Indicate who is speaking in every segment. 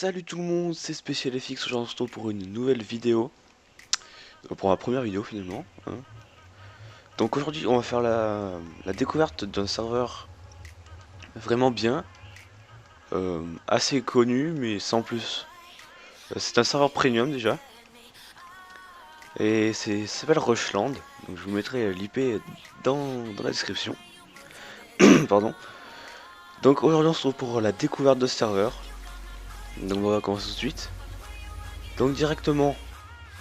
Speaker 1: Salut tout le monde, c'est SpécialFX, aujourd'hui on se retrouve pour une nouvelle vidéo. Pour ma première vidéo finalement, hein. Donc aujourd'hui on va faire la découverte d'un serveur vraiment bien, assez connu mais sans plus. C'est un serveur premium déjà, et ça s'appelle Rushland, donc je vous mettrai l'IP dans la description. Pardon. Donc aujourd'hui on se retrouve pour la découverte de ce serveur, donc on va commencer tout de suite. Donc directement,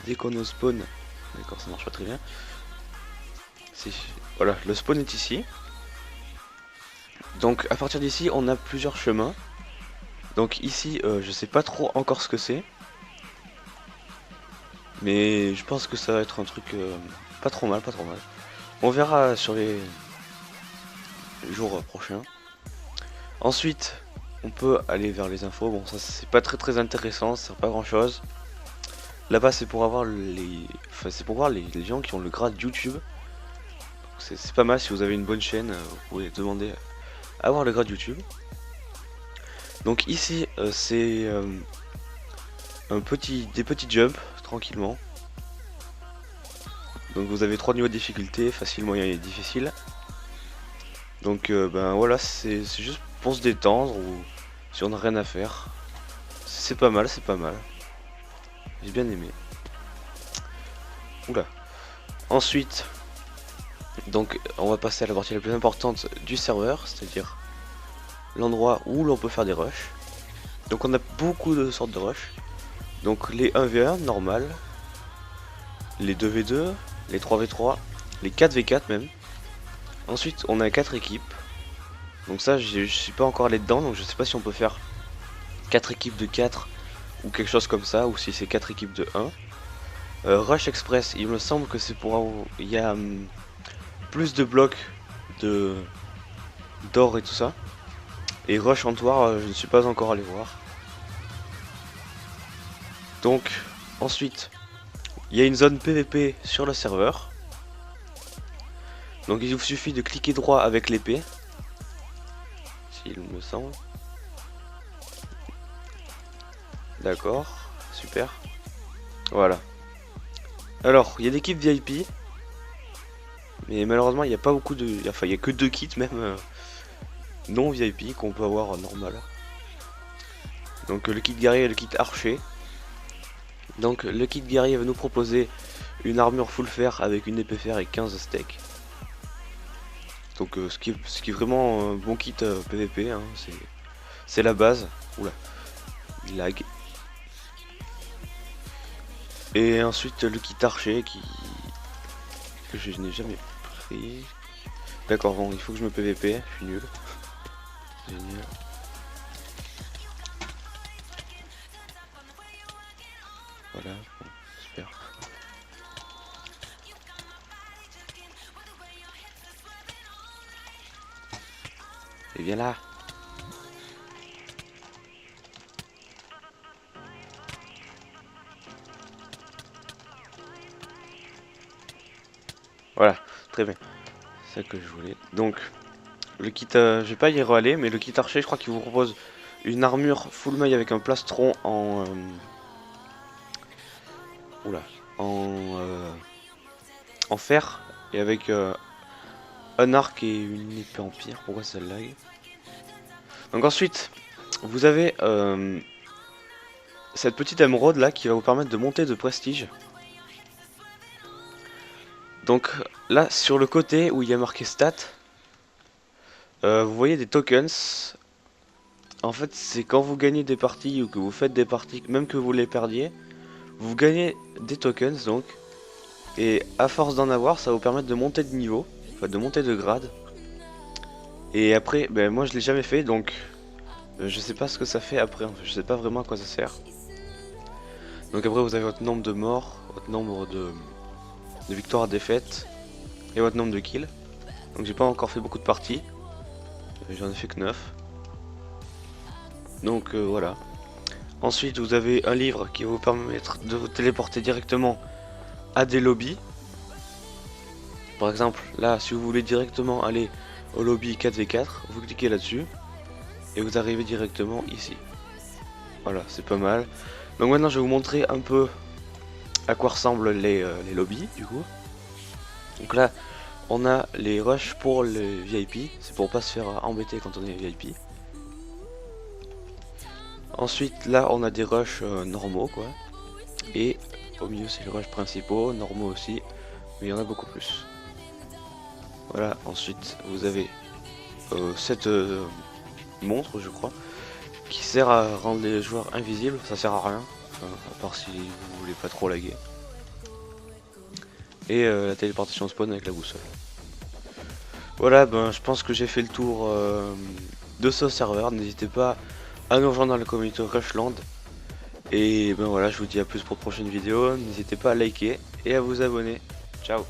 Speaker 1: dès qu'on est au spawn, d'accord ça marche pas très bien. Voilà, le spawn est ici. Donc à partir d'ici, on a plusieurs chemins. Donc ici, je sais pas trop encore ce que c'est. Mais je pense que ça va être un truc pas trop mal, pas trop mal. On verra sur les jours prochains. Ensuite, on peut aller vers les infos. Bon, ça c'est pas très intéressant, ça sert pas grand chose. Là-bas, c'est pour avoir enfin, c'est pour voir les gens qui ont le grade YouTube. C'est pas mal si vous avez une bonne chaîne, vous pouvez demander à avoir le grade YouTube. Donc ici, c'est des petits jumps tranquillement. Donc vous avez 3 niveaux de difficulté, facile, moyen et difficile. Donc ben voilà, c'est juste pour se détendre ou si on n'a rien à faire. C'est pas mal, c'est pas mal. J'ai bien aimé. Oula. Ensuite, donc on va passer à la partie la plus importante du serveur, c'est-à-dire l'endroit où l'on peut faire des rushs. Donc on a beaucoup de sortes de rushs. Donc les 1v1 normal, les 2v2, les 3v3, les 4v4 même. Ensuite on a 4 équipes. Donc ça je suis pas encore allé dedans, donc je sais pas si on peut faire 4 équipes de 4 ou quelque chose comme ça, ou si c'est 4 équipes de 1. Rush Express, il me semble que c'est pour... il y a plus de blocs d'or et tout ça. Et Rush Entoir, je ne suis pas encore allé voir. Donc ensuite, il y a une zone PVP sur le serveur. Donc il vous suffit de cliquer droit avec l'épée, s'il me semble. D'accord, super. Voilà. Alors, il y a des kits VIP. Mais malheureusement, il n'y a pas beaucoup de... Enfin, il n'y a que 2 kits même non VIP qu'on peut avoir normal. Donc le kit guerrier et le kit archer. Donc le kit guerrier va nous proposer une armure full fer avec une épée fer et 15 steaks. Donc ce qui est vraiment un bon kit PVP, hein, c'est la base. Oula, il lag. Et ensuite le kit archer que je n'ai jamais pris. D'accord, bon, il faut que je me PVP, je suis nul. Génial. Voilà, bon, super. Et viens là. Voilà, très bien. C'est ça que je voulais. Donc, le kit, je vais pas y aller, mais le kit archer, je crois qu'il vous propose une armure full maille avec un plastron en... oula, en fer, et avec un arc et une épée en pierre. Pourquoi ça lag? Donc ensuite, vous avez cette petite émeraude là qui va vous permettre de monter de prestige. Donc là, sur le côté où il y a marqué stats, vous voyez des tokens. En fait, c'est quand vous gagnez des parties ou que vous faites des parties, même que vous les perdiez, vous gagnez des tokens donc. Et à force d'en avoir, ça va vous permettre de monter de niveau, enfin de monter de grade. Et après, ben moi je l'ai jamais fait, donc je sais pas ce que ça fait après, en fait, je sais pas vraiment à quoi ça sert. Donc après vous avez votre nombre de morts, votre nombre de victoires, défaites, et votre nombre de kills. Donc j'ai pas encore fait beaucoup de parties, j'en ai fait que 9. Donc voilà. Ensuite vous avez un livre qui va vous permettre de vous téléporter directement à des lobbies. Par exemple, là si vous voulez directement aller au lobby 4v4, vous cliquez là-dessus et vous arrivez directement ici. Voilà, c'est pas mal. Donc maintenant je vais vous montrer un peu à quoi ressemblent les lobbies du coup. Donc là on a les rushs pour les VIP, c'est pour pas se faire embêter quand on est VIP. Ensuite là on a des rushs normaux quoi. Et au milieu c'est les rushs principaux, normaux aussi, mais il y en a beaucoup plus. Voilà, ensuite vous avez cette montre je crois, qui sert à rendre les joueurs invisibles, ça sert à rien, enfin, à part si vous voulez pas trop laguer. Et la téléportation spawn avec la boussole. Voilà, ben je pense que j'ai fait le tour de ce serveur, n'hésitez pas à nous rejoindre dans la communauté Rushland. Et ben voilà, je vous dis à plus pour de prochaines vidéos, n'hésitez pas à liker et à vous abonner. Ciao.